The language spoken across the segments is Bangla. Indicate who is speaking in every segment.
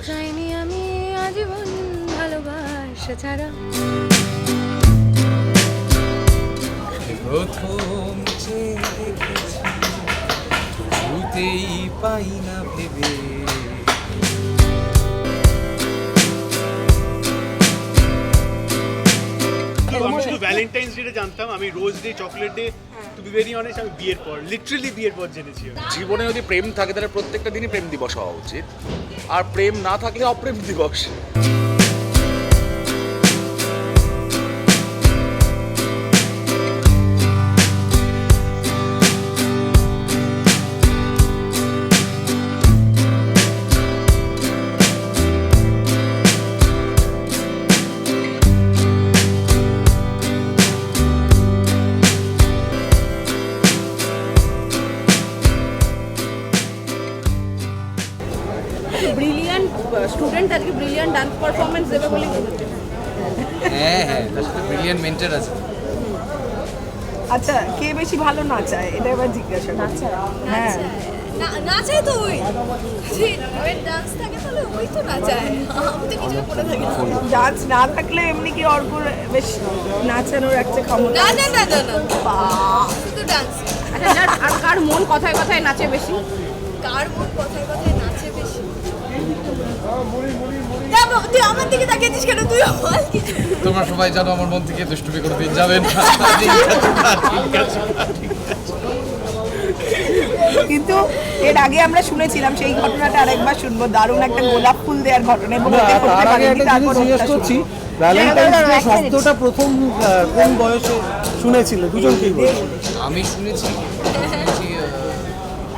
Speaker 1: চাইনি আমি আজীবন ভালোবাসা ছাড়া।
Speaker 2: প্রথম চেয়ে দেখেছি ছুতেই পাই না ভেবে।
Speaker 3: আমি শুধু ভ্যালেন্টাইন্স ডে জানতাম, আমি rose day, chocolate day, to be very honest আমি বিয়ের পর, লিটারালি বিয়ের পর জেনেছি।
Speaker 4: জীবনে যদি প্রেম থাকে তাহলে প্রত্যেকটা দিনই প্রেম দিবস হওয়া উচিত, আর প্রেম না থাকলে অপ্রেম দিবস।
Speaker 5: ব্রিলিয়ান্ট স্টুডেন্ট আজকে ব্রিলিয়ান্ট ডান্স পারফরমেন্স দেবে বলে
Speaker 2: হ্যাঁ হ্যাঁ, তার সাথে ব্রিলিয়ান্ট মেন্টর আছে।
Speaker 6: আচ্ছা, কে বেশি ভালো নাচায় এটা এবার জিজ্ঞাসা করছি। হ্যাঁ,
Speaker 1: নাচায় তো ওই ডান্স থাকে তাহলে ওই তো নাচায়, আমি তো কিছু মনে থাকি না।
Speaker 6: ডান্স না থাকলে এমনি কি অর্কুর বেশ নাচানোর একটা ক্ষমতা?
Speaker 1: না না না না না, শুধু ডান্স।
Speaker 5: আচ্ছা, আর কার মন কথায় কথায় নাচে বেশি?
Speaker 1: কার মন কথায় কথায় নাচে বেশি? তুই আমার দিকে তাকিয়েছিস কেন? তুই বল কিছু।
Speaker 2: তোমরা সবাই জানো আমার মন থেকে দুষ্টুমি করে দিয়ে যাবেন।
Speaker 6: কিন্তু এর আগে আমরা শুনেছিলাম সেই ঘটনাটা আরেকবার শুনবো, দারুণ একটা গোলাপ ফুল দেওয়ার ঘটনা। এবং ওকে করতে
Speaker 7: তার আগে
Speaker 6: পারেনি,
Speaker 7: একটা
Speaker 6: তারপর
Speaker 7: জিনিস জিজ্ঞেস
Speaker 6: ওটা
Speaker 7: করছি,
Speaker 6: শুনবো।
Speaker 7: ভ্যালেন্টাইন্স ডে শব্দটা প্রথম কোন বয়সে শুনেছিল? দুজনকেই বলছি।
Speaker 2: আমি শুনেছি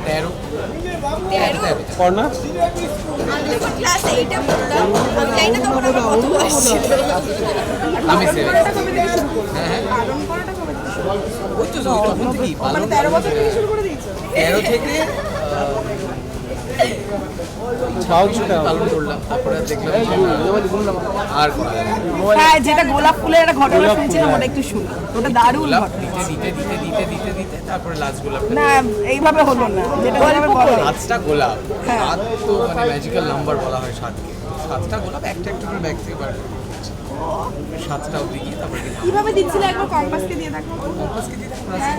Speaker 2: 13।
Speaker 7: পড়না
Speaker 1: আমি যখন ক্লাস 8-এ পড়তাম, আমি জানি না তখন আমার কত বয়স ছিল।
Speaker 2: আমি 7।
Speaker 6: পালন করাটা কবে থেকে শুরু?
Speaker 2: ওই তো তখন থেকেই
Speaker 6: মানে
Speaker 2: পালন
Speaker 6: 13 বছর থেকে শুরু করে দিয়েছো?
Speaker 2: 13 থেকে
Speaker 7: সাহসটা
Speaker 2: পালন করলাম, তারপরে দেখলাম আর করা যাবে না।
Speaker 6: হ্যাঁ, যেটা গোলাপ ফুলের একটা ঘটনা শুনছিলাম, ওটা একটু শুনি। ওটা দারুণ
Speaker 2: গোলাপ
Speaker 6: ঘটনা।
Speaker 2: দিতে তারপরে লাস্ট গোলাপ।
Speaker 6: না, এইভাবে হলো না, যেটা গল্প বলো।
Speaker 2: 7টা গোলাপ,
Speaker 6: হ্যাঁ।
Speaker 2: 7 তো মানে ম্যাজিক্যাল নাম্বার বলা হয় 7কে। 7টা গোলাপ একটা একটা করে ব্যাগ থেকে বার করে 7টা অবধি গিয়ে তারপরে
Speaker 6: কিভাবে দিচ্ছিলে একবার কম্পাসকে দিয়ে দেখো।
Speaker 2: কম্পাসকে দিতে
Speaker 6: হ্যাঁ,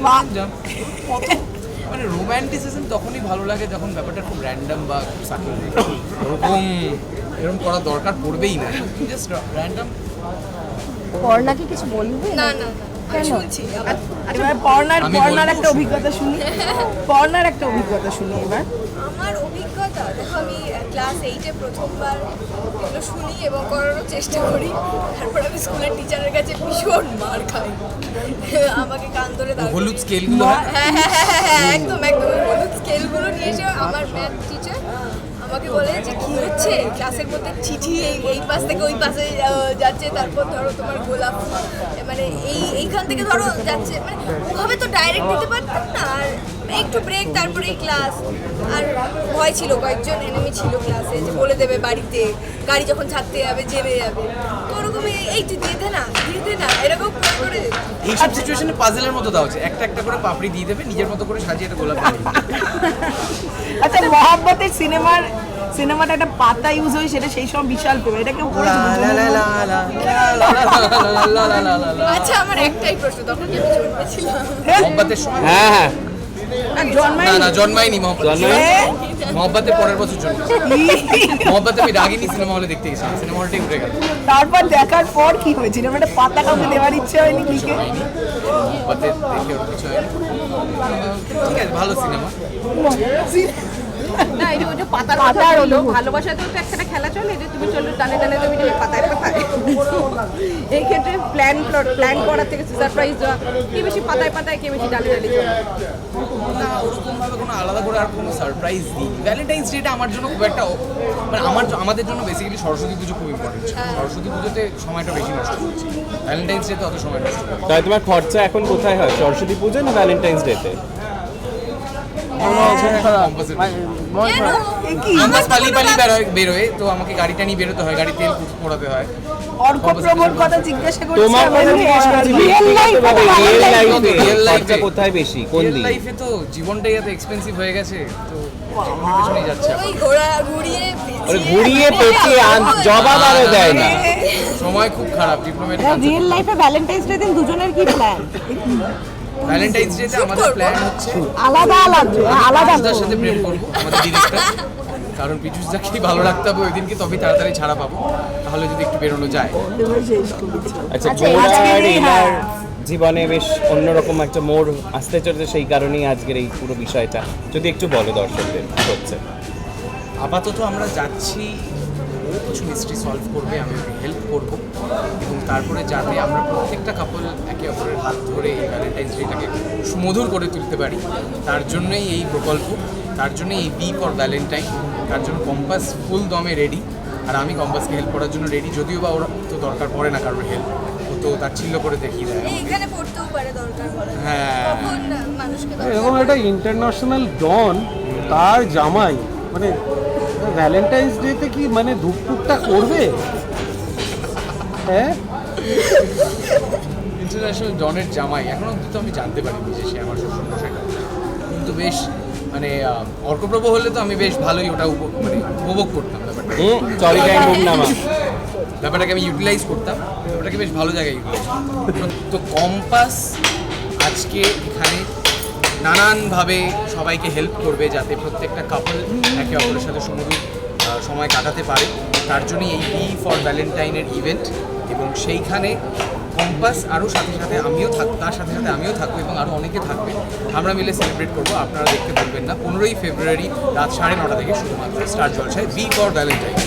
Speaker 6: বাহ,
Speaker 2: মানে রোম্যান্টিসিজম তখনই ভালো লাগে যখন ব্যাপারটা খুব র্যান্ডম বা খুব সাকিল এরকম করা দরকার পড়বেই না, জাস্ট র্যান্ডম।
Speaker 5: পড়নাকে কিছু বলবে?
Speaker 1: না না না, আমি শুনছি।
Speaker 6: এবার পর্ণার একটা অভিজ্ঞতা শুনি। পর্ণার একটা অভিজ্ঞতা শুনি এবার।
Speaker 1: আমার অভিজ্ঞতা দেখো, আমি ক্লাস 8-এ প্রথমবার এগুলো শুনি এবং করানোর চেষ্টা করি। তারপর আমি স্কুলের টিচারের কাছে ভীষণ মার খাই, আমাকে কান ধরে দাঁড় করিয়ে-
Speaker 2: হলুদ স্কেলগুলো
Speaker 1: হ্যাঁ হ্যাঁ হ্যাঁ হ্যাঁ, একদম একদম ওই হলুদ স্কেলগুলো নিয়ে এসে আমার ম্যাথ টিচার আমাকে বলে যে কি হচ্ছে ক্লাসের মধ্যে চিঠি এই পাশ থেকে ওই পাশে যাচ্ছে, তারপর ধরো তোমার গোলাপ মানে এইখান থেকে ধরো যাচ্ছে, মানে ওভাবে তো ডাইরেক্ট দিতে পারতাম না। আর একটু ব্রেক, তারপরে ক্লাস। আর ভয় ছিল, কয়েকজন এনিমি ছিল ক্লাসে যে বলে দেবে বাড়িতে, গাড়ি যখন ছাড়তে যাবে জেনে যাবে। তো ওরকম এই তুই দিয়ে দে না এরকম করে
Speaker 2: এইসব সিচুয়েশনে পাজেলের মতো দেওয়া হচ্ছে, একটা একটা করে পাপড়ি দিয়ে দেবে, নিজের মতো করে সাজিয়ে একটা গোলাপ দিয়ে দেবে।
Speaker 6: আচ্ছা, মহাব্বতের সিনেমাটা একটা পাতা ইউজ হয়, সেটা সেই সময় বিশাল পেবে। এটা কেউ পড়েছে?
Speaker 1: আচ্ছা, আমার একটাই প্রশ্ন, তখন কি আমি জন্মেছিলাম?
Speaker 2: মহব্বতের সময়
Speaker 7: হ্যাঁ হ্যাঁ
Speaker 2: না জন্মায়নি মহব্বতের পরের বছর জন্ম। মহব্বতে আমি রাগিনী সিনেমা হলে দেখতে গেছিলাম, সিনেমা হলটাই উঠে গেল।
Speaker 6: তারপর দেখার পর কি হয়েছিল? একটা পাতা কাউকে দেওয়ার ইচ্ছে হয়নি? কি
Speaker 2: মহব্বতে দেখে ওর কিছু হয়নি। ঠিক আছে, ভালো সিনেমা।
Speaker 5: না, এই যে ওই যে পাতার কথা হলো, ভালোবাসাতেও তো একটা খেলা চলে যে তুমি চলো টানে টানে তুমি যাবে পাতায় পাতায়। এই ক্ষেত্রে প্ল্যান করার থেকে সারপ্রাইজ দেওয়া, কে বেশি পাতায় পাতায়, কে বেশি ডালে ডালে চলে?
Speaker 2: না, ওরকমভাবে কোনো আলাদা করে আর কোনো সারপ্রাইজ দিই। ভ্যালেন্টাইন্স ডেটা আমার জন্য খুব একটা মানে আমাদের জন্য বেসিক্যালি সরস্বতী পুজো খুব ইম্পর্টেন্ট। সরস্বতী পুজোতে সময়টা বেশি নষ্ট করছি, ভ্যালেন্টাইন্স ডেতে অত সময় নষ্ট করছি।
Speaker 7: তাই তোমার খরচা এখন কোথায় হয়, সরস্বতী পুজো না ভ্যালেন্টাইন্স ডেতে?
Speaker 1: কেন?
Speaker 2: আমার
Speaker 1: তো
Speaker 2: পালি
Speaker 1: কোনো
Speaker 2: পালি
Speaker 1: কাজ-
Speaker 2: বেরোয়, তো আমাকে গাড়িটা নিয়ে বেরোতে হয়, গাড়ি তেল পোড়াতে হয়।
Speaker 6: অর্কপ্রভুর কথা জিজ্ঞাসা করছি
Speaker 7: তোমার কথা জিজ্ঞেস করছি
Speaker 6: রিয়েল লাইফে
Speaker 2: Real life
Speaker 7: খরচা
Speaker 2: এ-
Speaker 7: কোথায় বেশি কোন
Speaker 2: রিয়েল
Speaker 7: দিক
Speaker 2: লাইফে তো জীবনটাই এত এক্সপেন্সিভ হয়ে গেছে, তো জীবনের পেছনেই যাচ্ছে
Speaker 1: ওই
Speaker 2: এখন।
Speaker 1: ঘুরিয়ে
Speaker 7: ওরে ঘুরিয়ে পেঁচিয়ে জবাব আরও দেয় না।
Speaker 2: সময় খুব খারাপ ডিপ্লোম্যাটিক।
Speaker 6: রিয়েল লাইফে ভ্যালেন্টাইন্স ডে দিন দুজনের কি প্ল্যান
Speaker 2: ভ্যালেন্টাইন্স ডেতে আমাদের প্ল্যান হচ্ছে
Speaker 6: আলাদা আলাদা
Speaker 2: পিচুসদার সাথে প্রেম করবো, আমাদের ডিরেক্টর। কারণ পিচুসদাকেই ভালো রাখতে হবে ওই দিনকে, তবেই তাড়াতাড়ি ছাড়া পাবো, তাহলে যদি একটু বেরোনো যায়।
Speaker 7: আচ্ছা
Speaker 6: আচ্ছা,
Speaker 7: গোড়ার
Speaker 6: আজকের এই-
Speaker 7: এনার
Speaker 6: হ্যাঁ।
Speaker 7: জীবনে বেশ অন্যরকম একটা মোড় আসতে চলেছে, সেই কারণেই আজকের এই পুরো বিষয়টা যদি একটু বলো দর্শকদের কি হচ্ছে।
Speaker 2: আপাতত আমরা যাচ্ছি, ও কিছু মিস্ট্রি সলভ করবে, আমি ওকে হেল্প করব, এবং তারপরে যাতে আমরা প্রত্যেকটা কাপল একে অপরের হাত ধরে এই ভ্যালেন্টাইন্স ডেটাকে সুমধুর করে তুলতে পারি, তার জন্যই এই প্রকল্প, তার জন্যই এই বি ফর ভ্যালেন্টাইন। তার জন্য কম্পাস ফুল দমে রেডি, আর আমি কম্পাসকে হেল্প করার জন্য রেডি, যদিও বা ওর তো দরকার পড়ে না কারোর হেল্প, ও তো তার চিল্ল করে দেখিয়ে দেয় আমাকে।
Speaker 1: এইখানে পড়তেও পারে দরকার পড়ে
Speaker 2: হ্যাঁ।
Speaker 1: তখন মানুষকে
Speaker 8: এবং একটা ইন্টারন্যাশনাল ডন তার জামাই মানে ভ্যালেন্টাইন্স ডেতে কি মানে ধূপটুকটা করবে? হ্যাঁ
Speaker 2: ইন্টারন্যাশনাল ডনের জামাই এখনো অব্দি তো আমি জানতে পারিনি যে সে আমার শ্বশুরমশাইটা, কিন্তু বেশ মানে অর্কপ্রভু হলে তো আমি বেশ ভালোই ওটা মানে উপভোগ করতাম ব্যাপারটা,
Speaker 7: সরি টাইম মুভ নামা
Speaker 2: ব্যাপারটাকে আমি ইউটিলাইজ করতাম, ব্যাপারটাকে বেশ ভালো জায়গায় ইউটিলাইজ করতাম। তো কম্পাস আজকে এখানে নানানভাবে সবাইকে হেল্প করবে যাতে প্রত্যেকটা কাপল একে অপরের সাথে সুমধুর সময় কাটাতে পারে, তার জন্যই এই বি ফর ভ্যালেন্টাইনের ইভেন্ট। এবং সেইখানে কম্পাস আরও সাথে সাথে আমিও তার সাথে সাথে আমিও থাকবো, এবং আরও অনেকে থাকবে, আমরা মিলে সেলিব্রেট করবো। আপনারা দেখতে পারবেন না, 15ই ফেব্রুয়ারি রাত 9:30 থেকে শুধুমাত্র স্টার জলসায় বি ফর ভ্যালেন্টাইন।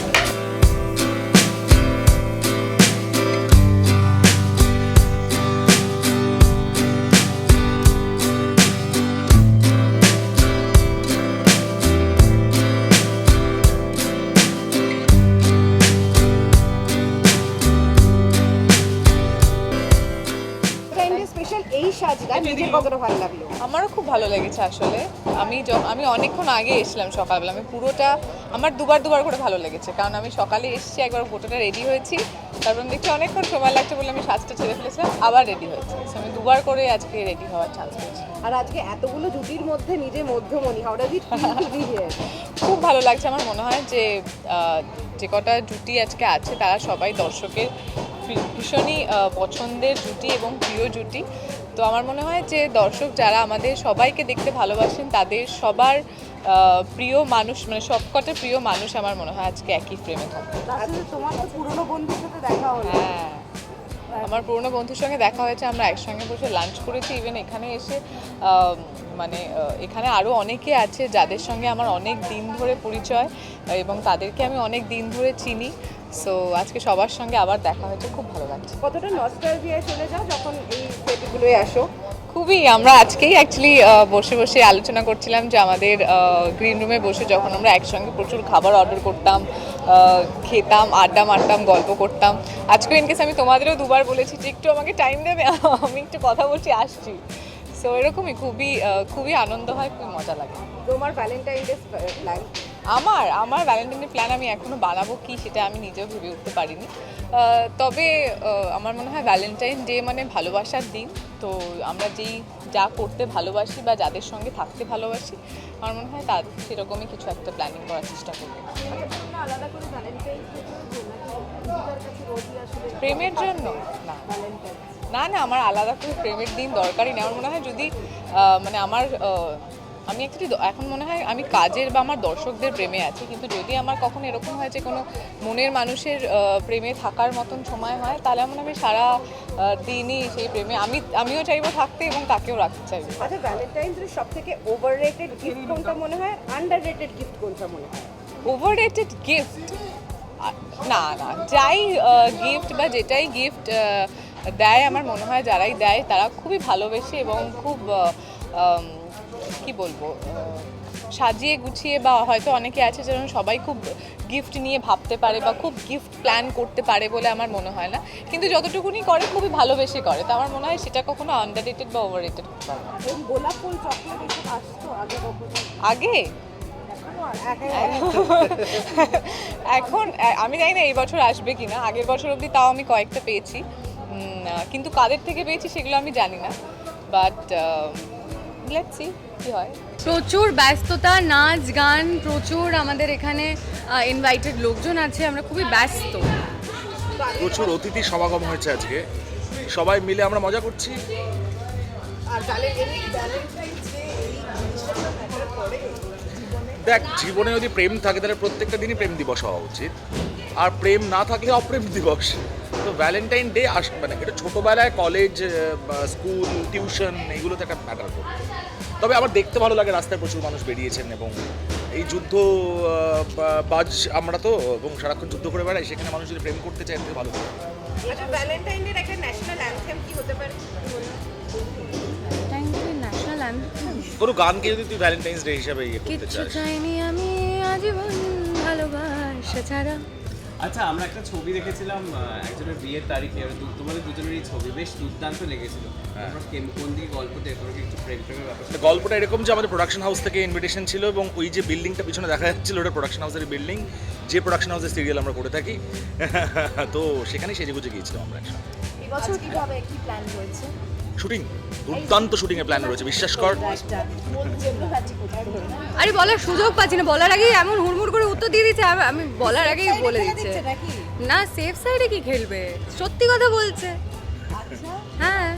Speaker 5: স্পেশাল এই সাজটা নিজের কতটা ভালো লাগলো?
Speaker 9: আমারও খুব ভালো লেগেছে আসলে। আমি অনেকক্ষণ আগে এসেছিলাম সকালবেলা, আমি পুরোটা আমার দুবার করে ভালো লেগেছে, কারণ আমি সকালে এসেছি, একবার গোটাটা রেডি হয়েছি, তারপর দেখছি অনেকক্ষণ সময় লাগছে বলে আমি সাজটা ছেড়ে ফেলেছিলাম, আবার রেডি হয়েছি। So, আমি দুবার করে আজকে রেডি হওয়ার চান্স পেয়েছি।
Speaker 5: আর আজকে এতগুলো জুটির মধ্যে নিজে মধ্যমণি, how does it feel to be here?
Speaker 9: খুব ভালো লাগছে। আমার মনে হয় যে যে কটা জুটি আজকে আছে তারা সবাই দর্শকের ভীষণই পছন্দের জুটি এবং প্রিয় জুটি। তো আমার মনে হয় যে দর্শক যারা আমাদের সবাইকে দেখতে ভালোবাসেন তাদের সবার প্রিয় মানুষ, মানে সবকটা প্রিয় মানুষ আমার মনে হয় আজকে একই ফ্রেমে থাকবে।
Speaker 5: আসলে তোমার তো পুরনো বন্ধুর সাথে দেখা হলো।
Speaker 9: হ্যাঁ, আমার পুরনো বন্ধুর সঙ্গে দেখা হয়েছে, আমরা একসঙ্গে বসে লাঞ্চ করেছি। ইভেন এখানে এসে মানে এখানে আরও অনেকে আছে যাদের সঙ্গে আমার অনেক দিন ধরে পরিচয়, এবং তাদেরকে আমি অনেক দিন ধরে চিনি। সো আজকে সবার সঙ্গে আবার দেখা হয়েছে, খুব ভালো লাগছে।
Speaker 5: কতটা নস্টালজিয়ায় চলে যাও যখন এই সেটগুলোয় আসো?
Speaker 9: খুবই। আমরা আজকেই অ্যাকচুয়ালি বসে বসে আলোচনা করছিলাম যে আমাদের গ্রিন রুমে বসে যখন আমরা একসঙ্গে প্রচুর খাবার অর্ডার করতাম, খেতাম, আড্ডা মারতাম, গল্প করতাম। আজকে ইনকেস আমি তোমাদেরও দুবার বলেছি যে একটু আমাকে টাইম দেবে, আমি একটু কথা বলছি, আসছি। সো এরকমই খুবই আনন্দ হয়, খুবই মজা লাগে।
Speaker 5: তোমার ভ্যালেন্টাইন ডে প্ল্যান?
Speaker 9: আমার ভ্যালেন্টাইনের প্ল্যান আমি এখনও বানাবো কি সেটা আমি নিজেও ভেবে উঠতে পারিনি। তবে আমার মনে হয় ভ্যালেন্টাইন ডে মানে ভালোবাসার দিন। তো আমরা যা করতে ভালোবাসি বা যাদের সঙ্গে থাকতে ভালোবাসি, আমার মনে হয় তার সেরকমই কিছু একটা প্ল্যানিং করার চেষ্টা করবো। প্রেমের জন্য না, আমার আলাদা করে প্রেমের দিন দরকারই নেই। আমার মনে হয় যদি মানে আমি অ্যাকচুয়ালি এখন মনে হয় আমি কাজের বা আমার দর্শকদের প্রেমে আছি, কিন্তু যদি আমার কখনো এরকম হয় যে কোনো মনের মানুষের প্রেমে থাকার মতন সময় হয়, তাহলে আমার আমি সারা দিনই সেই প্রেমে আমিও চাইবো থাকতে এবং তাকেও রাখতে চাইবো।
Speaker 5: আচ্ছা, ভ্যালেন্টাইন্স ডে সবথেকে ওভাররেটেড গিফট কোনটা মনে হয়? আন্ডাররেটেড গিফট কোনটা মনে হয়?
Speaker 9: ওভাররেটেড গিফট না, যাই গিফট বা যেটাই গিফট দেয়, আমার মনে হয় যারাই দেয় তারা খুবই ভালোবেসে এবং খুব কি বলবো সাজিয়ে গুছিয়ে, বা হয়তো অনেকে আছে যেন সবাই খুব গিফট নিয়ে ভাবতে পারে বা খুব গিফট প্ল্যান করতে পারে বলে আমার মনে হয় না, কিন্তু যতটুকুনি করে খুবই ভালোবেসে করে। তো আমার মনে হয় সেটা কখনো আন্ডাররেটেড বা ওভাররেটেড হতে পারে না।
Speaker 5: গোলাপ ফুল চকলেট এসব আসতো আগে কখনো?
Speaker 9: আগে এখন আমি জানি না এই বছর আসবে কিনা, আগের বছর অবধি তাও আমি কয়েকটা পেয়েছি, কিন্তু কাদের থেকে পেয়েছি সেগুলো আমি জানি না, বাট লেটস সি কি হয়।
Speaker 10: প্রচুর ব্যস্ততা, নাচ গান প্রচুর, আমাদের এখানে ইনভাইটেড লোকজন আছে, আমরা খুবই ব্যস্ত।
Speaker 4: প্রচুর অতিথি সমাগম হয়েছে আজকে, সবাই মিলে আমরা মজা করছি। দেখ, জীবনে যদি প্রেম থাকে তাহলে প্রত্যেকটা দিনই প্রেম দিবস হওয়া উচিত, আর প্রেম না থাকলে অপ্রেম দিবস। তো ভ্যালেন্টাইন ডে মানে এটা ছোটোবেলায় কলেজ, স্কুল, টিউশন এগুলোতে একটা ম্যাটার করতো। তবে আমার দেখতে ভালো লাগে রাস্তায় প্রচুর মানুষ বেরিয়েছেন, এবং এই যুদ্ধ বাজ আমরা তো, এবং সারাক্ষণ যুদ্ধ করে বেড়াই, সেখানে মানুষ যদি প্রেম করতে চায় এতে ভালো লাগে।
Speaker 5: আচ্ছা, ভ্যালেন্টাইন ডে একটা ন্যাশনাল অ্যানথেম কি হতে পারে?
Speaker 10: ন্যাশনাল অ্যান্থেম
Speaker 4: কোনো গানকে যদি তুই ভ্যালেন্টাইন্স ডে হিসাবে ইয়ে করতে
Speaker 10: কিচ্ছু
Speaker 4: চাস,
Speaker 10: চাইনি আমি আজীবন ভালোবাসা ছাড়া।
Speaker 7: আচ্ছা, আমরা একটা ছবি দেখেছিলাম একজনের বিয়ের তারিখে, তোমাদের দুজনেরই ছবি বেশ দুর্দান্ত লেগেছিল। কোন দিকে গল্পটা এরকম একটু প্রেমের ব্যাপার?
Speaker 4: গল্পটা এরকম যে আমাদের প্রোডাকশন হাউস থেকে ইনভিটেশন ছিল, এবং ওই যে বিল্ডিংটা পিছনে দেখা যাচ্ছিল ওটা প্রোডাকশন হাউসের বিল্ডিং, যে প্রোডাকশন হাউসের সিরিয়াল আমরা করে থাকি। তো সেখানেই সেজেগুজে গিয়েছিলাম আমরা একসাথে।
Speaker 1: এবছর কিভাবে কি প্ল্যান রয়েছে?
Speaker 4: শুটিং, দুর্দান্ত শুটিংয়ের প্ল্যান রয়েছে, বিশ্বাস কর।
Speaker 10: আরে বলার সুযোগ পাচ্ছি না, বলার আগেই এমন হুড়মুড় করে উত্তর দিয়ে দিচ্ছে, আমি বলার আগেই বলে দিচ্ছে। না, সেফ সাইডে কি খেলবে, সত্যি কথা বলছে। হ্যাঁ,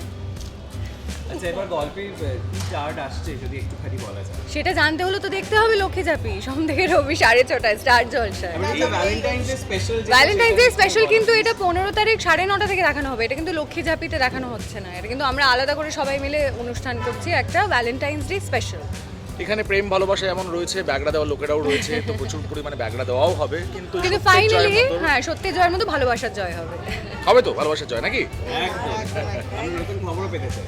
Speaker 7: আচ্ছা, এবার গল্পের কি চার্ট আসছে যদি একটুখানি বলা যায়?
Speaker 10: সেটা জানতে হলে তো দেখতে হবে লক্ষ্মী ঝাঁপি, সোম থেকে রবি 6:30 স্টার জলসায়।
Speaker 7: Valentine's day special,
Speaker 10: Valentine's day special, কিন্তু এটা 15 তারিখ 9:30 থেকে দেখানো হবে। এটা কিন্তু লক্ষ্মী ঝাঁপিতে দেখানো হচ্ছে না, এটা কিন্তু আমরা আলাদা করে সবাই মিলে অনুষ্ঠান করছি, একটা ভ্যালেন্টাইন্স ডে স্পেশাল।
Speaker 4: এখানে প্রেম ভালোবাসা যেমন রয়েছে, ব্যাগড়া দেওয়ার লোকেরাও রয়েছে, তো প্রচুর পরিমাণে ব্যাগড়া দেওয়াও হবে, কিন্তু
Speaker 10: কিন্তু
Speaker 4: সত্যের জয়ের
Speaker 10: ফাইনালি
Speaker 4: মতো-
Speaker 10: হ্যাঁ, সত্যের জয়ের মতো ভালোবাসার জয় হবে।
Speaker 4: হবে তো ভালোবাসার জয় নাকি?
Speaker 7: একদম আমি নতুন খবরও পেতে চাই।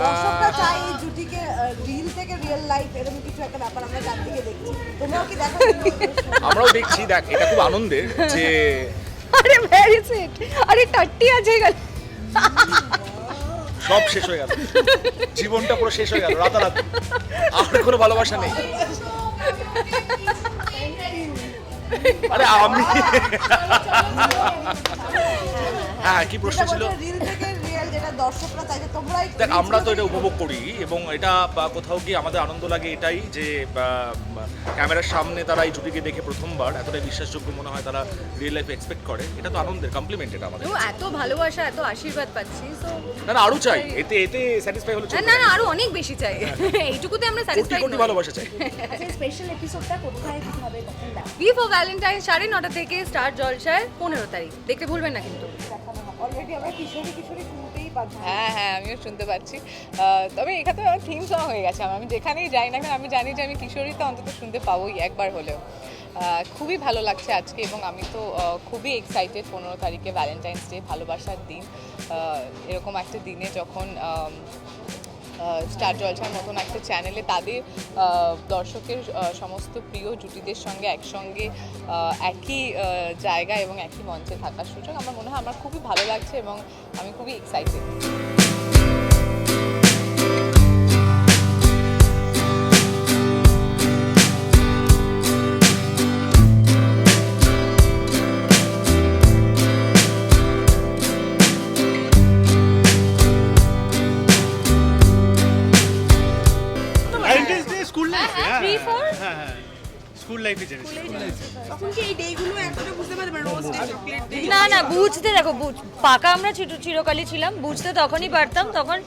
Speaker 6: দর্শকরা চাই এই জুটিকে রিল থেকে রিয়েল লাইফ এরকম কিছু একটা ব্যাপার আমরা চারদিকে দেখছি, তোমরাও কি দেখো?
Speaker 4: আমরাও দেখছি। দেখ, এটা খুব আনন্দের যে
Speaker 10: আরে ভেরি সুইট, আরে টাট্টি আছে গেল,
Speaker 4: সব শেষ হয়ে গেল, জীবনটা পুরো শেষ হয়ে গেল রাতারাতি, আর কোনো ভালোবাসা নেই। আরে আমি হ্যাঁ, কি প্রশ্ন ছিল?
Speaker 6: রিল থেকে রিয়েল যেটা দর্শকরা চাই যে তোমরাই
Speaker 4: দেখ, আমরা তো এটা উপভোগ করি, এবং এটা কোথাও গিয়ে আমাদের আনন্দ লাগে এটাই যে ক্যামেরার সামনে তারা এই জুটিকে দেখে প্রথমবার এতটাই বিশ্বাসযোগ্য মনে হয়, তারা রিয়েল লাইফে এক্সপেক্ট করে। এটা তো আনন্দের কমপ্লিমেন্ট এটা আমাদের।
Speaker 10: তো এত ভালোবাসা, এত আশীর্বাদ পাচ্ছি, তো
Speaker 4: না না, আরো চাই, এতে স্যাটিসফাই হলে চলবে
Speaker 10: না না, আরো অনেক বেশি চাই, এইটুকুতে আমরা
Speaker 4: কোটি
Speaker 10: স্যাটিসফাইড
Speaker 4: কোটি ভালোবাসা চাই।
Speaker 1: স্পেশাল এপিসোডটা কোথায় কিভাবে কখন দেখা
Speaker 10: বি ফর ভ্যালেন্টাইন 9:30 থেকে স্টার জলসায় 15 তারিখ, দেখতে ভুলবেন না কিন্তু।
Speaker 6: অলরেডি আমরা কিশোরী কিশোরী শুনতেই পাচ্ছি।
Speaker 9: হ্যাঁ হ্যাঁ, আমিও শুনতে পাচ্ছি। তবে এখানে আমার থিম সং হয়ে গেছে, আমি যেখানেই যাই না কেন আমি জানি যে আমি কিশোরীতে অন্তত শুনতে পাবোই একবার হলেও। খুবই ভালো লাগছে আজকে, এবং আমি তো খুবই এক্সাইটেড 15 তারিখে ভ্যালেন্টাইন্স ডে, ভালোবাসার দিন। এরকম একটা দিনে যখন স্টার জলসার মতন একটা চ্যানেলে তাদের দর্শকের সমস্ত প্রিয় জুটিদের সঙ্গে একসঙ্গে একই জায়গায় এবং একই মঞ্চে থাকার সুযোগ, আমার মনে হয় আমার খুবই ভালো লাগছে, এবং আমি খুবই এক্সাইটেড।
Speaker 3: ভ্যালেন্টাইন্স ডে স্কুল লাইফে, হ্যাঁ
Speaker 10: free for?
Speaker 3: হ্যাঁ হ্যাঁ, স্কুল লাইফে জেনেছি।
Speaker 5: তখন কি এই ডেগুলো একসাথে বুঝতে পারবে, রোজ ডে, চকলেট ডে?
Speaker 10: না না, বুঝতে দেখো, পাকা আমরা চিরকালই ছিলাম, বুঝতে তখনই পারতাম, তখন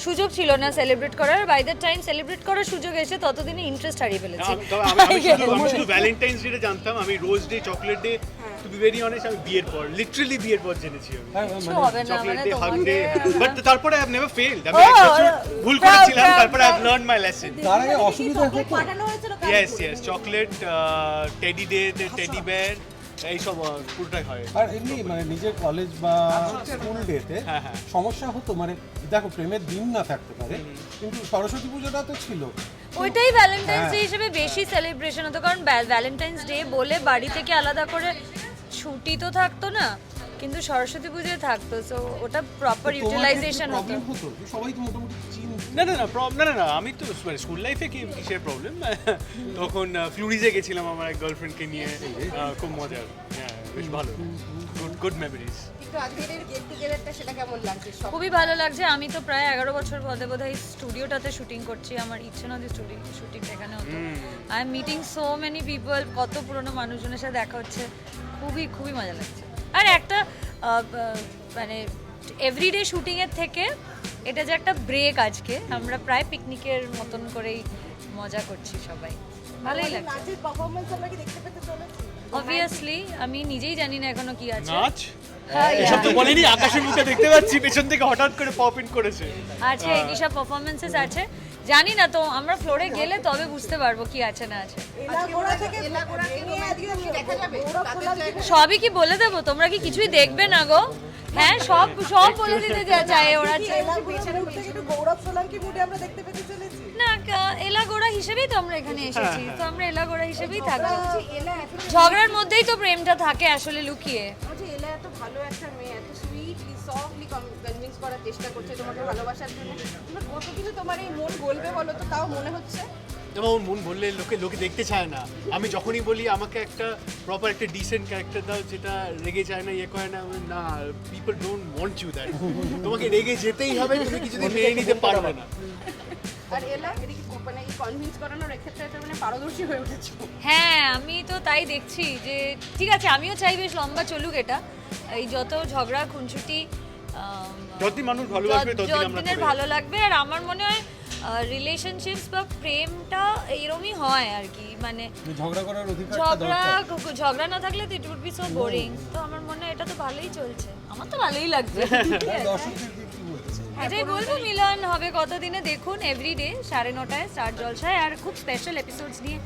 Speaker 10: সুযোগ ছিল না সেলিব্রেট করার। বাই দ্য টাইম সেলিব্রেট করার সুযোগ এসে ততদিনে ইন্টারেস্ট হারিয়ে ফেলেছি।
Speaker 3: তবে আমি শুধু ভ্যালেন্টাইন্স ডেটা জানতাম, আমি rose day, chocolate day, to be very honest আমি বিয়ের পর, লিটারালি বিয়ের পর জেনেছি আমি।
Speaker 10: কিছু হবে না,
Speaker 3: চকলেট
Speaker 10: মানে
Speaker 3: ডে, হাগ
Speaker 10: তোমাকে
Speaker 3: ডে, বাট তারপরে আই হ্যাভ নেভার ফেলড। আমি এক বছর ভুল করেছিলাম, তারপরে I have learn my lesson.
Speaker 8: তার আগে অসুবিধা হতো।
Speaker 6: পাঠানো হয়েছিল
Speaker 3: yes, chocolate, teddy day, teddy bear, এইসব পুরোটাই হয়।
Speaker 8: আর এমনি মানে নিজের কলেজ বা স্কুল ডেতে
Speaker 3: হ্যাঁ, হ্যাঁ।
Speaker 8: সমস্যা হতো, মানে দেখো প্রেমের দিন না থাকতে পারে, কিন্তু সরস্বতী পুজোটা তো ছিল।
Speaker 10: ওইটাই ভ্যালেন্টাইন্স ডে হিসেবে বেশি সেলিব্রেশন হতো, কারণ ভ্যালেন্টাইন্স ডে বলে বাড়ি থেকে আলাদা করে ছুটি তো থাকতো না, কিন্তু সরস্বতী পুজোয় থাকতো, সো ওটা প্রপার ইউটিলাইজেশন হতো।
Speaker 8: প্রবলেম হতো যে সবাই তো মোটামুটি চিনতো,
Speaker 3: না আমি তো মানে স্কুল লাইফে কি কিসের প্রবলেম তখন ফ্লুরিজে গেছিলাম আমার এক গার্লফ্রেন্ডকে নিয়ে খুব মজার হ্যাঁ বেশ ভালো গুড মেমোরিজ
Speaker 5: কিন্তু আজকের এই গেট টুগেদারটা সেটা কেমন লাগছে সব
Speaker 10: খুবই ভালো লাগছে। আমি তো প্রায় 11 বছর বোধহয় স্টুডিওটাতে শুটিং করছি। আমার ইচ্ছে না যে শুটিংটা এখানে হতো। I am meeting so many people, কত পুরনো মানুষজনের সাথে দেখা হচ্ছে, খুবই খুবই মজা লাগছে। আর একটা মানে এভরিডে শুটিংয়ের থেকে এটা যে একটা ব্রেক, আজকে আমরা প্রায় পিকনিকের মতন করেই মজা করছি সবাই, ভালোই লাগছে।
Speaker 5: নাচের পারফরম্যান্স আমরা কি দেখতে পেতে চলেছি?
Speaker 10: অবভিয়াসলি আমি নিজেই জানি না এখনো কি আছে।
Speaker 3: নাচ
Speaker 10: হ্যাঁ,
Speaker 3: এসব তো বলেনি, আকাশের মুখে দেখতে পাচ্ছি পেছন থেকে হঠাৎ করে পপ ইন করেছে।
Speaker 10: আছে কিসব পারফরমেন্সেস আছে জানি না, তো আমরা ফ্লোরে গেলে তবে বুঝতে পারবো কি আছে না আছে।
Speaker 5: এলাগোড়া থেকে এলাগোড়াকে নিয়ে আজকে কি দেখা যাবে?
Speaker 10: সবই কি বলে দেবো? তোমরা কি কিছুই দেখবে না গো? হ্যাঁ, সব সব বলে দিতে চায় ওরা।
Speaker 5: গৌরব সোলাঙ্কি মুডে আমরা দেখতে পেতে চলেছি।
Speaker 10: না, এলাগোড়া হিসেবেই তো আমরা এখানে এসেছি, তো আমরা এলাগোড়া হিসেবেই থাকবো। ঝগড়ার মধ্যেই তো প্রেমটা থাকে আসলে লুকিয়ে।
Speaker 5: বলছি এলা এত ভালো একটা মেয়ে, এত সুইটলি সফটলি কনভিন্স করার চেষ্টা করছে তোমাকে ভালোবাসার জন্য। তোমার কতদিনে তোমার এই মন গলবে বলো তো? তাও মনে হচ্ছে
Speaker 3: যেমন মন বললে লোকে দেখতে চায় না। আমি যখনই বলি আমাকে একটা প্রপার একটা ডিসেন্ট ক্যারেক্টার দাও যেটা রেগে যায় না, ইয়ে করে না, না people don't want you that. তোমাকে রেগে যেতেই হবে, তুমি কিছুদিন মেনে নিতে পারবে না।
Speaker 5: আর এলা এটা কি মানে এই কনভিন্স করানোর ক্ষেত্রে এটা মানে পারদর্শী হয়ে উঠেছে।
Speaker 10: হ্যাঁ, আমি তো তাই দেখছি যে ঠিক আছে, আমিও চাই বেশ লম্বা চলুক এটা। এই যত ঝগড়া খুনসুটি
Speaker 3: যতদিন মানুষ ভালোবাসবে ততদিন আমরা
Speaker 10: যতদিনের ভালো লাগবে। আর আমার মনে হয় রিলেশনশিপস বা প্রেমটা এইরকমই হয় আর কি, মানে
Speaker 8: ঝগড়া করার অধিকারটা দরকার।
Speaker 10: ঝগড়া না থাকলে তো it would be so boring. তো আমার মনে হয় এটা তো ভালোই চলছে, আমার তো ভালোই লাগছে।
Speaker 8: দর্শকদেরকে কি বলতে চাই?
Speaker 10: এটাই বলবো, মিলন হবে কতদিনে দেখুন এভরিডে 9:30 স্টার জলসায়। আর খুব স্পেশাল এপিসোডস নিয়ে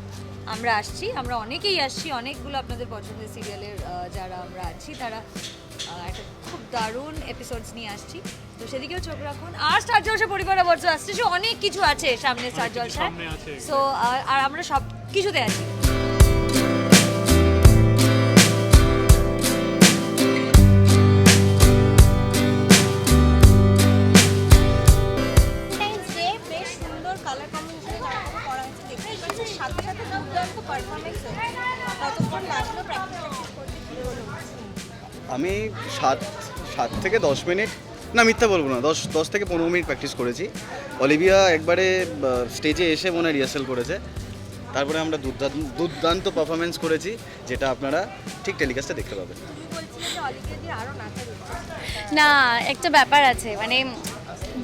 Speaker 10: আমরা আসছি, আমরা অনেকেই আসছি, অনেকগুলো আপনাদের পছন্দের সিরিয়ালের যারা আমরা আছি তারা একটা খুব দারুণ এপিসোডস নিয়ে আসছি, তো সেদিকেও চোখ রাখুন। আর স্টার জলসা পরিবার আবর্জ আসছে, সে অনেক কিছু আছে সামনে স্টার জলসায়। সো আর আমরা সব কিছুতে আছি।
Speaker 5: বেশ সুন্দর কালার কম্বিনেশন করা হয়েছে, দেখতে পাচ্ছি সাথে সাথে দুর্দান্ত পারফরমেন্স হয়েছে। কতক্ষণ লাগলো প্র্যাকটিস করতে? কি হলো?
Speaker 11: আমি 7 থেকে 10 মিনিট, না মিথ্যা বলবো না, 10 থেকে 15 মিনিট প্র্যাকটিস করেছি। অলিভিয়া একবারে স্টেজে এসে মনে রিহার্সাল করেছে, তারপরে আমরা দুর্দান্ত পারফরমেন্স করেছি, যেটা আপনারা ঠিক টেলিকাস্টে দেখতে পাবেন।
Speaker 10: না, একটা ব্যাপার আছে, মানে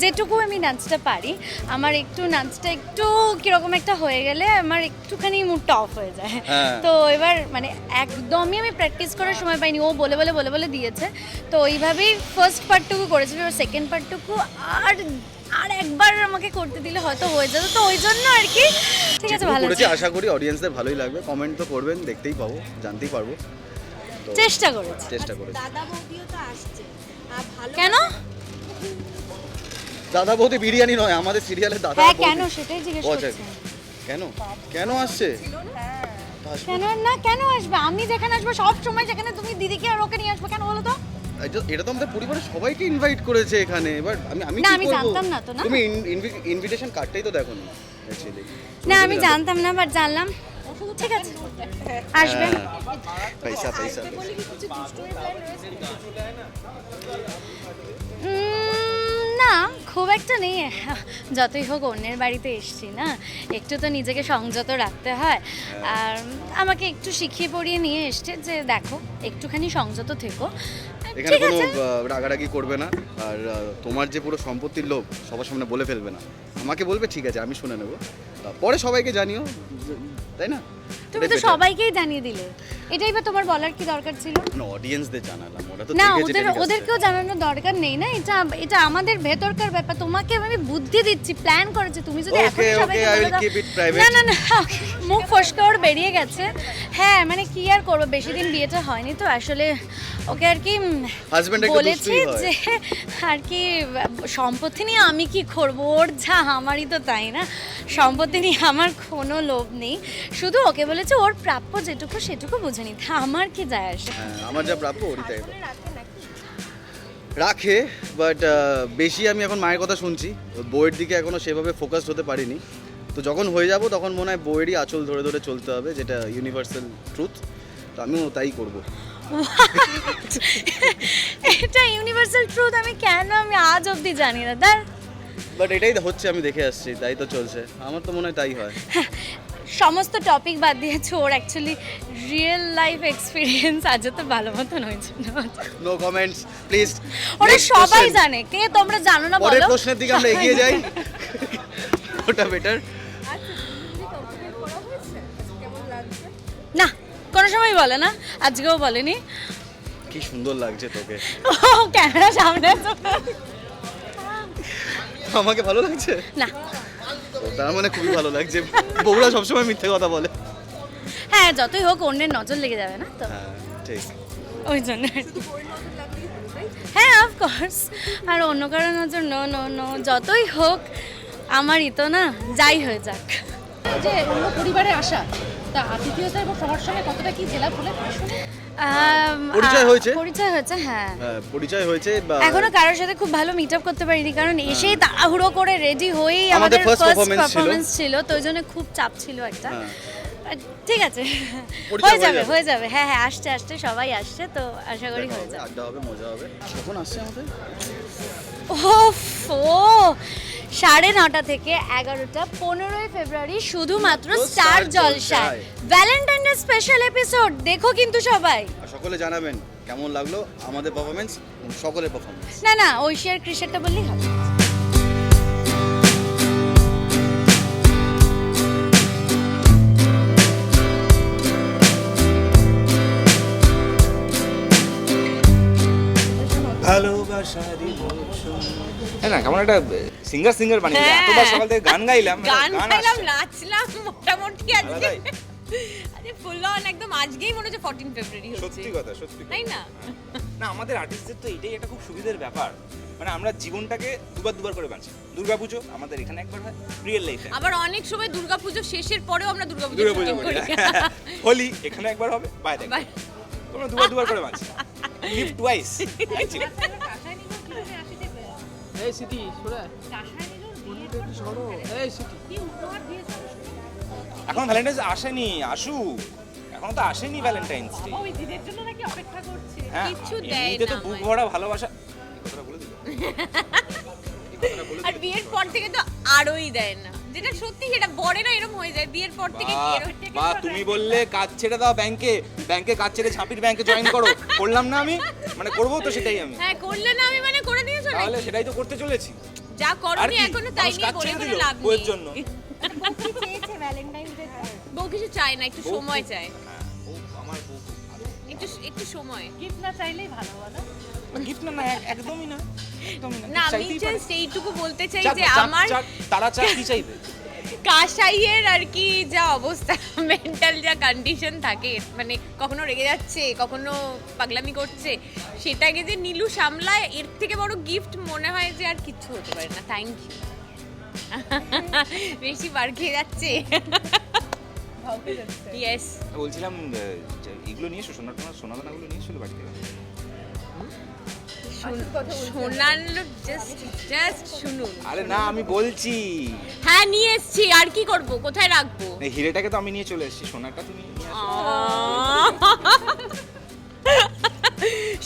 Speaker 10: যেটুকু আমি নাচটা পারি, আমার একটু নাচটা একটু কিরকম একটা হয়ে গেলে আমার একটুখানি মুডটা অফ হয়ে যায়। তো এবার মানে একদমই আমি প্র্যাকটিস করার সময় পাইনি, ও বলে বলে দিয়েছে, তো ওইভাবেই ফার্স্ট পার্টটুকু করেছিল। এবার সেকেন্ড পার্টটুকু আর একবার আমাকে করতে দিলে হয়তো হয়ে যেত, তো ওই জন্য আর কি। ঠিক আছে, ভালো
Speaker 11: করেছি, আশা করি অডিয়েন্সদের ভালোই লাগবে। কমেন্ট তো করবেন, দেখতেই পাবো, জানতেই পারবো।
Speaker 10: চেষ্টা করেছি।
Speaker 5: দাদা বৌদিও তো আসছে, আর ভালো
Speaker 10: কেন?
Speaker 11: দাদা বৌদি বিরিয়ানি নয়, আমাদের সিরিয়ালের দাদা
Speaker 10: হ্যাঁ,
Speaker 11: বৌদি।
Speaker 10: কেন সেটাই জিজ্ঞেস করছি।
Speaker 11: কেন আসছে?
Speaker 10: কেন আসবে? আমি যেখানে আসবো সব সময়, যেখানে তুমি দিদিকে আর ওকে নিয়ে আসবো, কেন বলো তো?
Speaker 11: এটা তো আমাদের পরিবারের সবাইকে ইনভাইট করেছে এখানে। এবার আমি
Speaker 10: না,
Speaker 11: কি
Speaker 10: আমি
Speaker 11: করব?
Speaker 10: জানতাম না তো। না,
Speaker 11: তুমি ইনভিটেশন কার্ডটাই তো দেখোনি অ্যাকচুয়ালি।
Speaker 10: না আমি জানতাম না, বাট জানলাম। ঠিক আছে, আসবেন।
Speaker 11: পয়সা
Speaker 10: না, খুব একটা নেই। যতই হোক অন্যের বাড়িতে এসছি না, একটু তো নিজেকে সংযত রাখতে হয়। আর আমাকে একটু শিখিয়ে পড়িয়ে নিয়ে এসছে যে দেখো একটুখানি সংযত থেকো।
Speaker 11: এখানে কোনো রাগারাগি করবে না, আর তোমার যে পুরো সম্পত্তির লোভ সবার সামনে বলে ফেলবে না। আমাকে বলবে, ঠিক আছে আমি শুনে নেবো, পরে সবাইকে জানিও, তাই না?
Speaker 10: তুমি তো সবাইকেই জানিয়ে দিলে, এটাই বা তোমার বলার কি দরকার ছিল?
Speaker 11: না, অডিয়েন্সদের জানালাম, ওটা তো
Speaker 10: না,
Speaker 11: দেখেছে।
Speaker 10: ওদেরকেও জানানোর দরকার নেই না, এটা আমাদের ভেতরকার ব্যাপার। তোমাকে আমি বুদ্ধি দিচ্ছি, প্ল্যান করেছি, তুমি যদি এখন সবাইকে বলে দাও। না, মুখ ফসকে ওর বেরিয়ে গেছে। হ্যাঁ, মানে কি আর করবো, বেশি দিন বিয়েটা হয়নি তো আসলে, ওকে আর কি বলেছি যে আর কি সম্পত্তি নিয়ে আমি কি করবো, ওর যা আমারই তো তাই না, সম্পত্তি নিয়ে আমার কোনো লোভ নেই। শুধু ওকে বলেছে ওর প্রাপ্য যেটুকু সেটুকু বুঝে নিতে, আমার কি যায় আসে।
Speaker 11: আমার যা প্রাপ্য ওরই তাই। রাখে, বাট বেশি আমি এখন মায়ের কথা শুনছি, বইয়ের দিকে এখনও সেভাবে ফোকাসড হতে পারিনি। তো যখন হয়ে যাব তখন মনে হয় বইয়েরই আঁচল ধরে ধরে চলতে হবে, যেটা ইউনিভার্সাল ট্রুথ। তো আমিও তাই করব।
Speaker 10: এটা ইউনিভার্সাল ট্রুথ আমি আজ অবধি জানি না তার।
Speaker 11: বাট এটাই হচ্ছে, আমি দেখে আসছি, তাই তো চলছে। আমার তো মনে হয় তাই হয়।
Speaker 10: সমস্ত টপিক বাদ দিয়েছে, ওর অ্যাকচুয়ালি রিয়েল লাইফ এক্সপিরিয়েন্স আজও তো ভালো মতন হয়েছে না।
Speaker 11: No comments please.
Speaker 10: ওরা সবাই জানে, কে তোমরা জানো না
Speaker 11: পরের
Speaker 10: বলো।
Speaker 11: প্রশ্নের দিকে আমরা এগিয়ে যাই, ওটা বেটার।
Speaker 10: না, কোনো সময় বলে না, আজকেও বলেনি।
Speaker 11: কি সুন্দর লাগছে তোকে।
Speaker 10: ক্যামেরা সামনে
Speaker 11: আমাকে ভালো লাগছে
Speaker 10: না।
Speaker 11: ও, তার মানে খুবই ভালো লাগছে। বউরা সবসময় মিথ্যে কথা বলে।
Speaker 10: হ্যাঁ, যতই হোক অন্যের নজর লেগে যাবে না তো,
Speaker 11: হ্যাঁ ঠিক।
Speaker 10: ওই জন্য আর কি। হ্যাঁ অফকোর্স, আর অন্য কারো নজর নো নো নো, যতই হোক আমারই তো না, যাই হয়ে যাক।
Speaker 5: যে অন্য পরিবারে আসা, তা আতিথেয়তা এবং সবার সঙ্গে কতটা কি জেলা বলে
Speaker 11: পরিচয় হয়েছে?
Speaker 10: পরিচয় হয়েছে, হ্যাঁ।
Speaker 11: হ্যাঁ পরিচয় হয়েছে।
Speaker 10: এখনো কারোর সাথে খুব ভালো মিট আপ করতে পারিনি, কারণ এসেই তাড়াহুড়ো করে রেডি হয়েই আমাদের
Speaker 11: first
Speaker 10: ফার্স্ট
Speaker 11: performance
Speaker 10: পারফরমেন্স ছিল, তো ওই জন্য খুব চাপ ছিল একটা।
Speaker 11: হ্যাঁ।
Speaker 10: ঠিক আছে,
Speaker 11: পরিচয়
Speaker 10: হয়ে
Speaker 11: হয়ে
Speaker 10: যাবে
Speaker 11: যাবে।
Speaker 10: হয়ে যাবে। হ্যাঁ হ্যাঁ, আসতে আসতে সবাই আসছে, তো আশা করি
Speaker 11: দেখা
Speaker 10: হয়ে
Speaker 11: হবে,
Speaker 10: যাবে।
Speaker 11: আড্ডা হবে, মজা হবে। কখন আসছে আমাদের?
Speaker 10: ওফ, ও 9:30 থেকে 11টা 15ই ফেব্রুয়ারি শুধুমাত্র স্টার জলসায় ভ্যালেন্টাইন ডে স্পেশাল এপিসোড। দেখো কিন্তু সবাই।
Speaker 11: আর সকলে জানাবেন কেমন লাগলো আমাদের পারফরমেন্স, সকলের পারফরমেন্স।
Speaker 10: না না, ঐশী আর ক্রিসেরটা বললেই হবে।
Speaker 4: হ্যাঁ না, কেমন একটা সিঙ্গার বানিয়ে এতবার সকাল থেকে গান গাইলাম,
Speaker 9: গান গাইলাম,
Speaker 4: আসছে।
Speaker 9: নাচলাম মোটামুটি আজকে।
Speaker 4: আলাদাই।
Speaker 9: আরে ফুল অন একদম, আজকেই মনে হচ্ছে 14 ফেব্রুয়ারি হচ্ছে,
Speaker 4: সত্যি কথা, সত্যি কথা।
Speaker 9: তাই না?
Speaker 12: না, আমাদের আর্টিস্টদের তো এটাই একটা খুব সুবিধার ব্যাপার, মানে আমরা জীবনটাকে দুবার করে বাঁচি। দুর্গাপুজো আমাদের এখানে একবার হয়, রিয়েল লাইফে
Speaker 9: আবার অনেক সময় দুর্গাপুজো শেষের পরেও আমরা দুর্গাপুজো
Speaker 12: দুর্গাপুজো
Speaker 9: শুটিং করি।
Speaker 12: হোলি এখানে একবার হবে, বাইরে একবার। তোমরা দুবার করে বাঁচি, লিভ টুয়াইস।
Speaker 6: এই সিটি সরে, একটু সরো। এই সিটি
Speaker 12: এখন ভ্যালেন্টাইন্স আসেনি, আসুক, এখন তো আসেনি ভ্যালেন্টাইন্স ডে।
Speaker 5: ওই দিনের জন্য নাকি অপেক্ষা করছে।
Speaker 12: হ্যাঁ,
Speaker 9: কিচ্ছু দেয়
Speaker 12: এমনিতে তো
Speaker 9: না
Speaker 12: বুক
Speaker 9: আমায়।
Speaker 12: ভরা ভালোবাসা। এই কথাটা বলে দিল।
Speaker 9: আর বিয়ের পর থেকে তো আরোই দেয় না, যেটা সত্যি, সেটা বড়ে না এরকম হয়ে যায় বিয়ের পর থেকে।
Speaker 12: বা তুমি বললে কাজ ছেড়ে দাও, ব্যাংকে কাজ ছেড়ে ঝাঁপির ব্যাংকে জয়েন করো, করলাম না আমি, মানে করবো তো সেটাই আমি।
Speaker 9: হ্যাঁ, করলে না আমি মানে করে দিয়েছো না,
Speaker 12: তাহলে সেটাই তো করতে চলেছি।
Speaker 9: যা
Speaker 12: আর
Speaker 9: করনি
Speaker 12: কি?
Speaker 9: এখনো তাই
Speaker 12: মানুষ
Speaker 9: নিয়ে
Speaker 12: কাজ
Speaker 9: বলে
Speaker 12: ছেড়ে
Speaker 9: কোনো
Speaker 12: দিল
Speaker 9: লাভ
Speaker 12: বউয়ের
Speaker 9: নেই।
Speaker 12: জন্য।
Speaker 9: বউ কিছু চায় না, একটু সময় চায়,
Speaker 12: হ্যাঁ, আমার বউ খুব ভালো।
Speaker 9: একটু সময়।
Speaker 5: গিফট না চাইলেই ভালো বলো।
Speaker 12: গিফট না, একদমই না, একদমই না।
Speaker 9: না, আমি
Speaker 12: চাইতেই পারে।
Speaker 9: জাস্ট এইটুকু বলতে চাই
Speaker 12: চাক,
Speaker 9: যে
Speaker 12: চাক,
Speaker 9: আমার
Speaker 12: চাক, তারা চাক কি চাইবে?
Speaker 9: কাশাইয়ের আর কি যা অবস্থা, মেন্টাল যা কন্ডিশন থাকে, মানে কখনো রেগে যাচ্ছে, কখনো পাগলামি করছে, সেটাকে যে নীলু সামলায়, এর থেকে বড় গিফট মনে হয় যে আর কিচ্ছু হতে পারে না। Thank you. বেশি বার খেয়ে যাচ্ছে। ইয়েস,
Speaker 12: বলছিলাম এগুলো নিয়ে এসো, সোনাদানাগুলো নিয়ে এসো বাড়িতে।
Speaker 9: শোনান, জাস্ট শুনুন।
Speaker 12: আরে না, আমি বলছি
Speaker 9: হ্যাঁ, নিয়ে এসছি, আর কি করব, কোথায় রাখবো?
Speaker 12: এই হিরেটাকে তো আমি নিয়ে চলে এসেছি, সোনাটা তুমি নিয়ে আসো।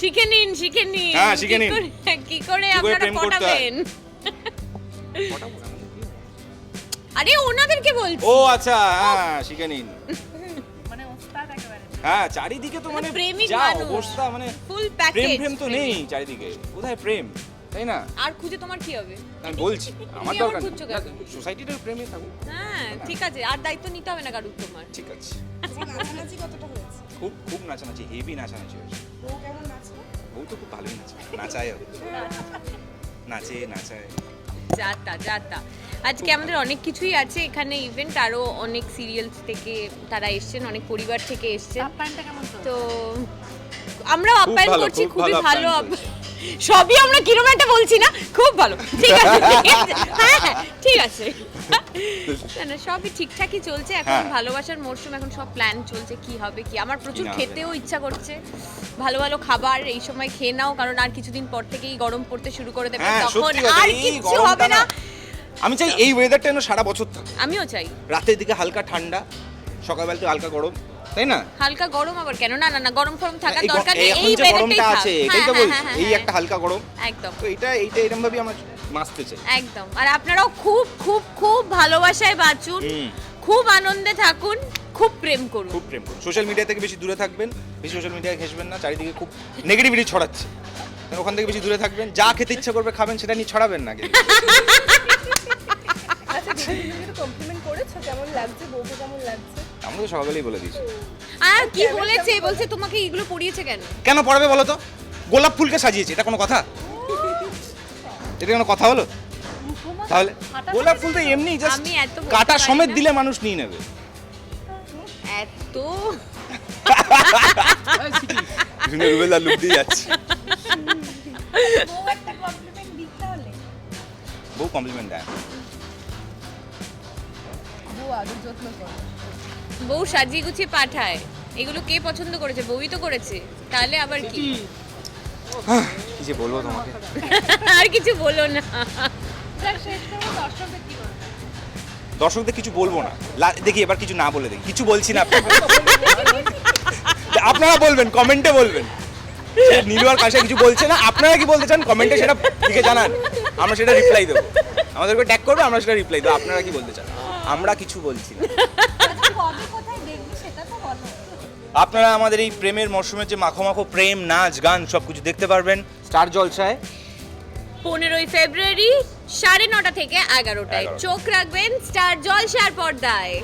Speaker 9: শিখে নিন।
Speaker 12: হ্যাঁ, শিখে নিন।
Speaker 9: কি করে
Speaker 12: কি করে
Speaker 9: আপনারা
Speaker 12: প্রেম করতে হয়।
Speaker 9: পটাবেন? আরে ওনাদেরকে বলছি।
Speaker 12: ও আচ্ছা, হ্যাঁ শিখে নিন।
Speaker 5: মানে ওস্তাদ একেবারে।
Speaker 12: হ্যাঁ, চারিদিকে তো মানে
Speaker 9: প্রেমিক
Speaker 12: যা
Speaker 9: মানুষ।
Speaker 12: অবস্থা, মানে
Speaker 9: ফুল
Speaker 12: প্রেম
Speaker 9: প্যাকেজ
Speaker 12: তো নেই চারিদিকে, কোথায় প্রেম, তাই না?
Speaker 9: আর খুঁজে তোমার কি হবে?
Speaker 12: আমি বলছি আমার
Speaker 9: তুমি
Speaker 12: দরকার
Speaker 9: আবার খুঁজছো কেন?
Speaker 12: সোসাইটিটার প্রেমে থাকুক।
Speaker 9: হ্যাঁ, ঠিক আছে, আর দায়িত্ব নিতে হবে না কারুর তোমার।
Speaker 12: ঠিক আছে। খুব নাচানাচি, হেভি নাচানাচি হয়েছে। বউ তো খুব ভালোই নাচায়, নাচায়।
Speaker 9: যাতা আজকে আমাদের অনেক কিছুই আছে এখানে, ইভেন্ট আরো অনেক সিরিয়ালস থেকে তারা এসেছেন, অনেক পরিবার থেকে এসেছেন,
Speaker 5: আপ্যায়নটা কেমন তো?
Speaker 9: তো আমরাও আপ্যায়ন
Speaker 12: ভালো,
Speaker 9: করছি,
Speaker 12: খুব
Speaker 9: খুবই
Speaker 12: ভালো
Speaker 9: ভালো
Speaker 12: আপ্যায়ন
Speaker 5: সবই আমরা কিরম একটা বলছি না, খুব ভালো, ঠিক আছে, হ্যাঁ হ্যাঁ ঠিক আছে। না না সবই ঠিকঠাকই চলছে এখন,
Speaker 12: হ্যাঁ।
Speaker 5: ভালোবাসার মরশুম, এখন সব প্ল্যান চলছে কি হবে কি। আমার প্রচুর
Speaker 12: কি না হবে।
Speaker 5: খেতেও ইচ্ছা করছে, ভালো ভালো খাবার এই সময় খেয়ে নাও, কারণ আর কিছুদিন পর থেকেই গরম পড়তে শুরু করে দেবে,
Speaker 12: হ্যাঁ,
Speaker 5: তখন
Speaker 12: সত্যি কথা,
Speaker 5: আর
Speaker 12: এই
Speaker 5: কিছু
Speaker 12: গরমটা
Speaker 5: হবে না।
Speaker 12: আমি চাই এই ওয়েদারটা যেন সারা বছর থাকে।
Speaker 5: আমিও চাই
Speaker 12: রাতের দিকে হালকা ঠান্ডা, সকালবেলা তো হালকা গরম, তাই না?
Speaker 5: হালকা গরম, আবার কেন, না না না গরম ফরম থাকা
Speaker 12: এই
Speaker 5: দরকার নেই,
Speaker 12: এখন
Speaker 5: এই
Speaker 12: যে
Speaker 5: weatherটাই
Speaker 12: গরমটা
Speaker 5: থাক।
Speaker 12: আছে এটাই
Speaker 5: হ্যাঁ,
Speaker 12: তো
Speaker 5: হ্যাঁ,
Speaker 12: বলছি,
Speaker 5: হ্যাঁ,
Speaker 12: এই
Speaker 5: হ্যাঁ,
Speaker 12: একটা হালকা গরম,
Speaker 5: একদম
Speaker 12: তো এটা এরকম ভাবে আমরা মাসতে চাই।
Speaker 5: একদম। আর আপনারাও খুব খুব খুব ভালোবাসায় বাঁচুন,
Speaker 12: হুম।
Speaker 5: খুব আনন্দে থাকুন, খুব প্রেম করুন।
Speaker 12: খুব প্রেম করুন, সোশ্যাল মিডিয়া থেকে বেশি দূরে থাকবেন, বেশি সোশ্যাল মিডিয়ায় ঘেসবেন না, চারিদিকে খুব নেগেটিভিটি ছড়াচ্ছে, তাই ওখান থেকে বেশি দূরে থাকবেন, যা খেতে ইচ্ছা করবে খাবেন, সেটা নিয়ে ছড়াবেন না কিন্তু।
Speaker 1: আচ্ছা তুমি কমপ্লিমেন্ট করেছো, কেমন লাগছে, বউকে কেমন লাগছে?
Speaker 12: আমরা তো সকালেই বলে দিয়েছি।
Speaker 5: আর কি বলেছে, বলছে তোমাকে এগুলো পড়িয়েছে কেন?
Speaker 12: কেন পড়াবে বলো তো? গোলাপ ফুলকে সাজিয়েছে, এটা কোনো কথা? এটা কোনো কথা হলো? তাহলে গোলাপ ফুল তো এমনি জাস্ট
Speaker 5: আমি এত বলতে
Speaker 12: কাটা
Speaker 5: পারি
Speaker 12: সমেত
Speaker 5: না।
Speaker 12: দিলে মানুষ নিয়ে নেবে।
Speaker 5: এত
Speaker 12: রুবেলদার লুক দিয়ে যাচ্ছে। বউ কমপ্লিমেন্ট দেয়।
Speaker 5: বউ সাজিয়ে গুছিয়ে পাঠায়, এগুলো কে পছন্দ করেছে? বউই তো করেছে, তাহলে আবার কি?
Speaker 12: কি যে বলবো তোমাকে।
Speaker 5: আর কিছু বলো না।
Speaker 12: দর্শকদের কিছু বলবো না, দেখি এবার কিছু না বলে দেখি, কিছু বলছি না আপনাদের। আপনারা বলবেন, কমেন্টে বলবেন। নীলু আর কাশা কিছু বলছে না, আপনারা কি বলতে চান কমেন্টে সেটা লিখে জানান, আমরা সেটা রিপ্লাই দেবো। আমাদেরকে ট্যাগ করবে, আমরা সেটা রিপ্লাই দেবো। আপনারা কি বলতে চান? আমরা কিছু বলছি না। আপনারা আমাদের এই প্রেমের মরশুমের যে মাখো মাখো প্রেম, নাচ, গান সব কিছু দেখতে পারবেন স্টার জলসায়
Speaker 5: 15ই ফেব্রুয়ারি 9:30 থেকে 11টায়। চোখ রাখবেন স্টার জলসার পর্দায়।